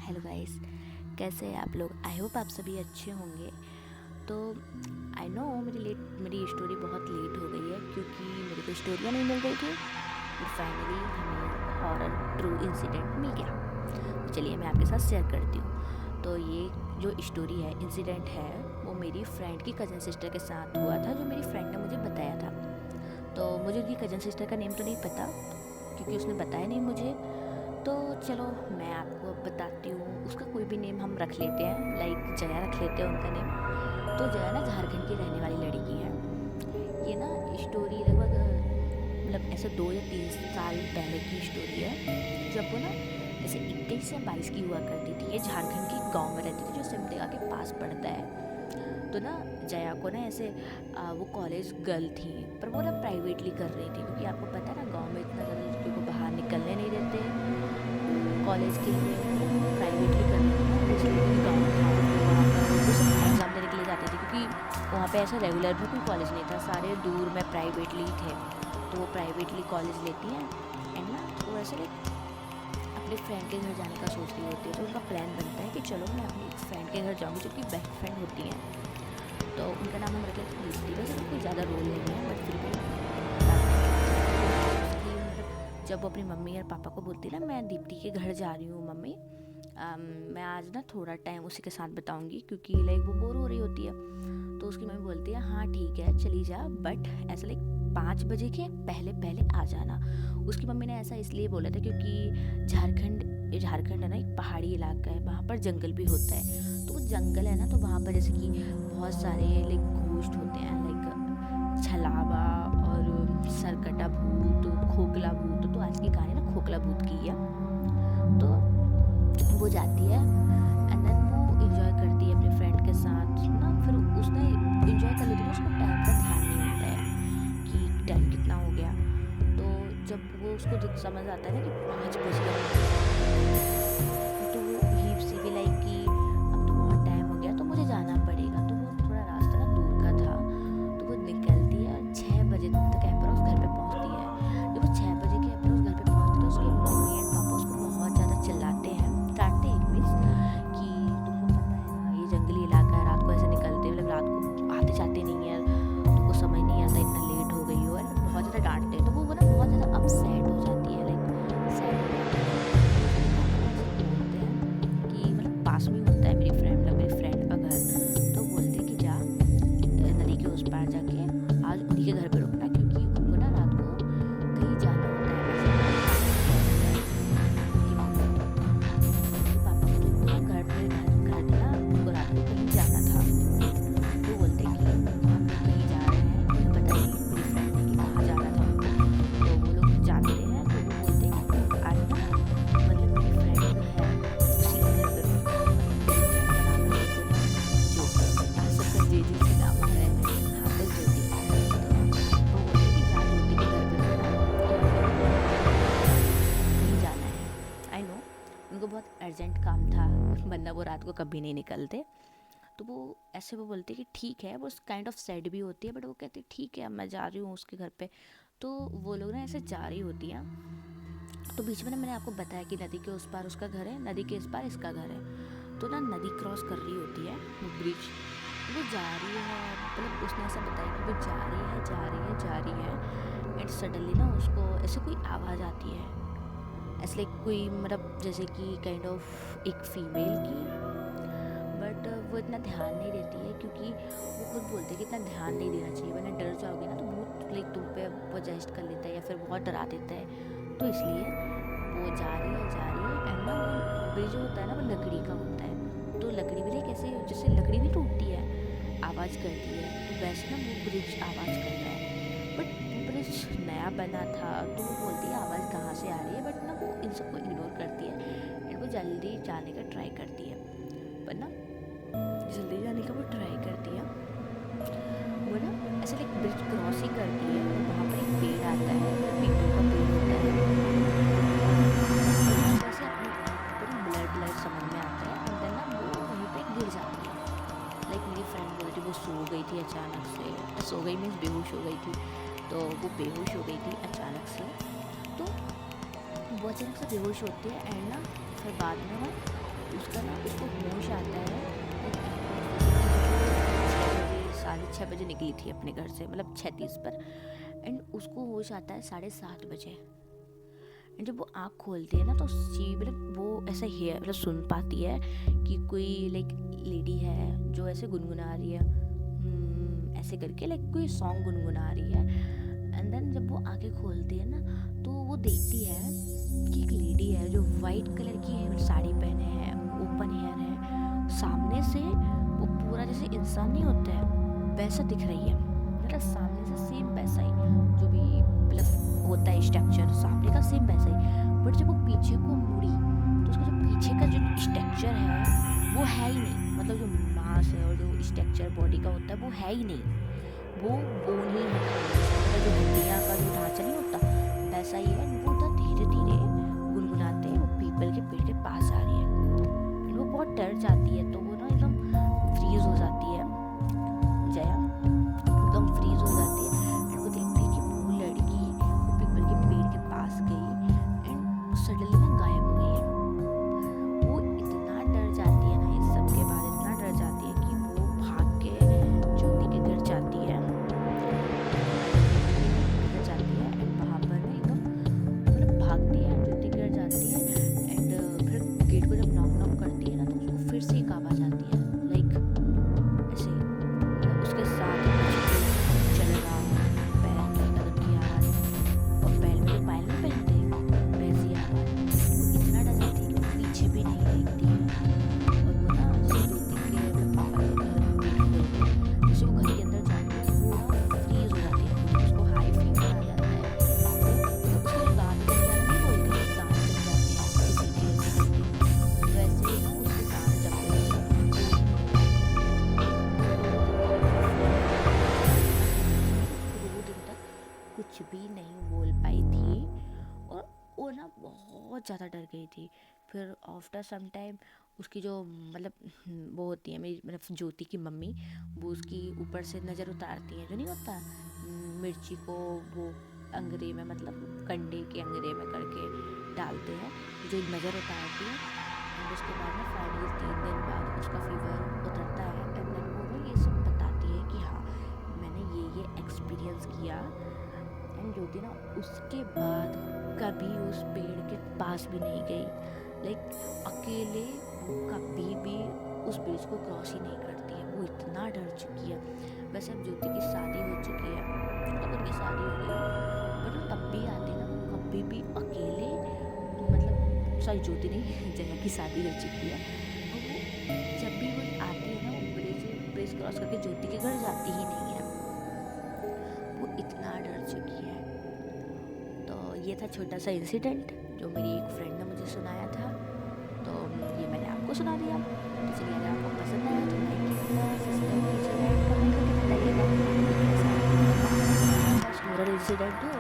Hello guys, कैसे हैं आप लोग। आई होप आप सभी अच्छे होंगे। तो आई नो मेरी स्टोरी बहुत लेट हो गई है क्योंकि मेरे को स्टोरियाँ नहीं मिल रही थी। बट फाइनली हमें हॉरर ट्रू इंसिडेंट मिल गया। तो चलिए मैं आपके साथ शेयर करती हूँ। तो ये जो स्टोरी है, इंसिडेंट है, वो मेरी फ्रेंड की कज़न सिस्टर के साथ हुआ था, जो मेरी फ्रेंड ने मुझे बताया था। तो मुझे उनकी कज़न सिस्टर का नेम तो नहीं पता क्योंकि उसने बताया नहीं मुझे। तो चलो मैं आपको अब बताती हूँ। उसका कोई भी नेम हम रख लेते हैं, लाइक जया रख लेते हैं उनका नेम। तो जया ना झारखंड की रहने वाली लड़की है। ये ना स्टोरी लगभग मतलब ऐसे 2 या 3 साल पहले की स्टोरी है, जब वो ना ऐसे 21 या 22 की हुआ करती थी। ये झारखंड के गांव में रहती थी जो सिमडेगा के पास पड़ता है। तो ना जया को ना ऐसे वो कॉलेज गर्ल थी, पर वो ना प्राइवेटली कर रही थी क्योंकि आपको पता है ना गांव में इतना ज़्यादा लड़कियों को बाहर निकलने नहीं देते कॉलेज के लिए। तो वो प्राइवेटली कर रही थी ना, तो इसलिए क्योंकि गाँव था तो वहाँ पर वो सिर्फ एग्ज़ाम देने के लिए जाती थी क्योंकि वहाँ पे ऐसा रेगुलर में कोई कॉलेज नहीं था, सारे दूर में प्राइवेटली ही थे। तो वो प्राइवेटली कॉलेज लेती हैं एंड ना वो ऐसे लाइक अपने फ्रेंड के घर जाने का सोच रही होती है। तो उनका प्लान बनता है कि चलो मैं अपनी फ्रेंड के घर जाऊँगी जो कि बेस्ट फ्रेंड होती हैं। तो उनका नाम हम रख लेते हैं दीप्ति। वैसे तो कोई ज़्यादा रोल नहीं है बट फिर भी उसकी मतलब जब वो अपनी मम्मी और पापा को बोलती है ना मैं दीप्ति के घर जा रही हूँ मम्मी, मैं आज ना थोड़ा टाइम उसी के साथ बताऊँगी क्योंकि लाइक वो बोर हो रही होती है। तो उसकी मम्मी बोलती है हाँ ठीक है चली जा, बट ऐसा लाइक 5 बजे के पहले पहले आ जाना। उसकी मम्मी ने ऐसा इसलिए बोला था क्योंकि झारखंड है ना, एक पहाड़ी इलाका है, वहाँ पर जंगल भी होता है। तो वो जंगल है ना, तो वहाँ पर जैसे कि बहुत सारे लाइक घोस्ट होते हैं, लाइक छलावा और सरकटा भूत, खोखला भूत। तो आज की कहानी ना खोखला भूत की है। तो वो जाती है एंड देन वो इंजॉय करती है अपने फ्रेंड के साथ ना। फिर उसने इंजॉय कर लेती है, उसको टाइम का ध्यान नहीं होता है कि टाइम कितना हो गया। तो जब वो उसको समझ आता है ना कि 5 बज गए, तो वो ही सी भी लाइक कि अब तो बहुत टाइम हो गया तो मुझे जाना पड़ेगा। तो वो थोड़ा रास्ता ना दूर का था, तो वो निकलती है 6 बजे तक अप्रोक्स घर पे पहुंचती है। जब वो 6 बजे के अप्रोक्स घर पे पहुंचती है तो उसके मम्मी एंड पापा उसको बहुत ज़्यादा चिल्लाते हैं, डांटते हैं मीन्स कि तुमको पता है ना ये जंगली इलाका है, रात को ऐसे निकलते मतलब रात को आते जाते नहीं है, तुमको समझ नहीं आता इतना लेट हो गई हो, बहुत ज़्यादा डांटते हैं। तो वो ना बहुत ज़्यादा अपसेट हो जाती है, लाइक सैड हो जाती है। तो उसके पापा ना ऐसे बोलते हैं कि मतलब पास में ही होता है मेरी फ्रेंड का घर। तो बोलते हैं कि जा नदी के उस पार जाके आज उन्हीं के घर पे रुकना क्योंकि उनको ना रात को कहीं जाना होता है। ऐसे उनकी मम्मी उनके पापा को तो उनको ना घर पे ना उनको रात को कहीं जाना था। तो बोलते हैं कि हम लोग कहीं जा रहे हैं, उन्हें पता नहीं है मेरी फ्रेंड है कि कहाँ जाना था उनको। तो वो लोग जानते हैं, तो वो बोलते हैं कि आज ना मतलब मेरी फ्रेंड है उसी के घर पे रुकना। मेरी फ्रेंड का नाम रख लेते हैं ज्योति। आज सबका जे जे से नाम आ रहा है, हाँ तो ज्योति। तो वो बोलते हैं कि जा ज्योति के घर पे रुकना, कहीं जाना है। आई नो उनको बहुत अर्जेंट काम था वरना वो रात को कभी नहीं निकलते। तो वो ऐसे वो बोलते कि ठीक है, वो काइंड ऑफ सैड भी होती है बट वो कहती ठीक है अब मैं जा रही हूँ उसके घर पे। तो वो लोग ना ऐसे जा रही होती हैं। तो बीच में ना मैंने आपको बताया कि नदी के उस पार उसका घर है, नदी के इस पार इसका घर है। तो ना नदी क्रॉस कर रही होती है वो ब्रिज, वो जा रही है, मतलब उसने ऐसा बताया कि वो जा रही है जा रही है जा रही है एंड सडनली ना उसको ऐसे कोई आवाज़ आती है, ऐसे लाइक कोई मतलब जैसे कि काइंड ऑफ एक फीमेल की। बट वो इतना ध्यान नहीं देती है क्योंकि वो खुद बोलते हैं कि इतना ध्यान नहीं देना चाहिए वरना डर जाओगे ना तो भूत लाइक तुम पे पोजेस्ट कर लेता है या फिर बहुत डरा देता है। तो इसलिए वो जा रही है एंड ना वो ब्रिज जो होता है ना वो लकड़ी का होता है। तो लकड़ी भी लाइक ऐसे जैसे लकड़ी नहीं टूटती है आवाज़ करती है, तो वैसे ना वो ब्रिज आवाज़ कर रहा है। बट ब्रिज नया बना था तो वो बोलती है आवाज़ कहाँ से आ रही है, बट ना वो इन सबको इग्नोर करती है एंड वो जल्दी जाने का ट्राई करती है। पर ना जल्दी जाने का वो ट्राई करती है, वो ना ऐसे लाइक ब्रिज क्रॉस ही करती है और वहाँ पर एक पेड़ आता है, पीपल का पेड़ होता है। और उसको ऐसे अपने पूरा ब्लड ब्लड समझ में आता है एंड देन ना वो वहीं पे गिर जाती है। लाइक मेरी फ्रेंड बोल रही वो सो गई थी अचानक से, सो गई मीन्स बेहोश हो गई थी। तो वो बेहोश हो गई थी अचानक से। तो वो अचानक से बेहोश होती है एंड ना फिर बाद में ना उसका ना उसको होश आता है जैसे कि 6:30 बजे निकली थी अपने घर से, मतलब 6:30 पर, एंड उसको होश आता है 7:30 बजे। एंड जब वो आँख खोलती है ना तो सी मतलब वो ऐसा हेयर मतलब सुन पाती है कि कोई लाइक लेडी है जो ऐसे गुनगुना रही है, ऐसे करके लाइक कोई सॉन्ग गुनगुना रही है। एंड देन जब वो आंखें खोलती है ना तो वो देखती है कि एक लेडी है जो वाइट कलर की है, साड़ी पहने है, ओपन हेयर है, सामने से वो पूरा जैसे इंसान नहीं होता है वैसा दिख रही है, मतलब सामने से सेम वैसा ही जो भी मतलब होता है स्ट्रक्चर सामने का सेम वैसा ही। बट जब वो पीछे को मुड़ी तो उसका जो पीछे का जो स्ट्रक्चर है वो है ही नहीं, मतलब जो मांस है और जो स्ट्रक्चर बॉडी का होता है वो है ही नहीं, वो बोन ही है, मतलब जो हड्डियाँ का जो ढांचा नहीं होता वैसा ही है। वो उधर धीरे धीरे गुनगुनाते वो पीपल के पेड़ के पास आ रही है। वो बहुत डर जाती है तो वो ना एकदम फ्रीज हो जाती है, जया एकदम फ्रीज हो जाती है। एंड वो देखती है कि वो लड़की वो पीपल के पेड़ के पास गई एंड सडनली ना गायब हो गई है। वो इतना डर जाती है ना इस सब के बाद, इतना डर जाती है कि वो भाग के ज्योति के घर जाती है एंड वहाँ पर ना एकदम मतलब भागती है, ज्योति के घर जाती है एंड फिर गेट को जब नॉक नॉक करती है ना तो उसको फिर से एक आवाज़ आती है लाइक ऐसे मतलब उसके साथ कुछ चल रहा पैर में कदम की आवाज़ और पैर में जो पायल में पहनते हैं वैसी आवाज़। वो इतना डर जाती है कि वो पीछे भी नहीं देखती है और वो ना ज्योति के पापा के गेट खोलते हैं, जैसे वो घर के अंदर जाती है वो ना फ्रीज हो जाती है, उसको हाई फीवर आ जाता है, तो उसके दांत जल जाना नहीं बोलते, दांत जल जाते हैं किसी चीज़ से करके, वैसे ही ना उसके दांत जल गए। 2 दिन तक कुछ भी नहीं बोल पाई थी और वो ना बहुत ज़्यादा डर गई थी। फिर आफ्टर सम टाइम उसकी जो मतलब वो होती है मेरी मतलब ज्योति की मम्मी, वो उसकी ऊपर से नज़र उतारती हैं, जो नहीं होता मिर्ची को वो अंगरे में मतलब कंडे के अंगरे में करके डालते हैं, जो नज़र उतारती है। एंड उसके बाद में फाइनली 3 दिन बाद उसका फीवर उतरता है एंड देन वो ना ये सब बताती है कि हाँ मैंने ये एक्सपीरियंस किया। एंड ज्योति ना उसके बाद कभी उस पेड़ के पास भी नहीं गई, लाइक अकेले वो कभी भी उस ब्रिज को क्रॉस ही नहीं करती है, वो इतना डर चुकी है। वैसे अब ज्योति की शादी हो चुकी है, मतलब उनकी शादी हो गई है, बट वो तब भी आती है ना, वो कभी भी अकेले मतलब सॉरी ज्योति नहीं जया की शादी हो चुकी है, और वो जब भी वो आती है ना वो ब्रिज क्रॉस करके ज्योति के घर जाती ही नहीं है, वो इतना डर चुकी है। तो ये था छोटा सा इंसिडेंट जो मेरी एक फ्रेंड ने मुझे सुनाया था, तो ये मैंने आपको सुना दिया। तो चलिए अगर आपको पसंद आया तो लाइक कीजिएगा, सब्सक्राइब कीजिएगा, कमेंट करके बताइएगा कि कैसा हॉरर इंसिडेंट हो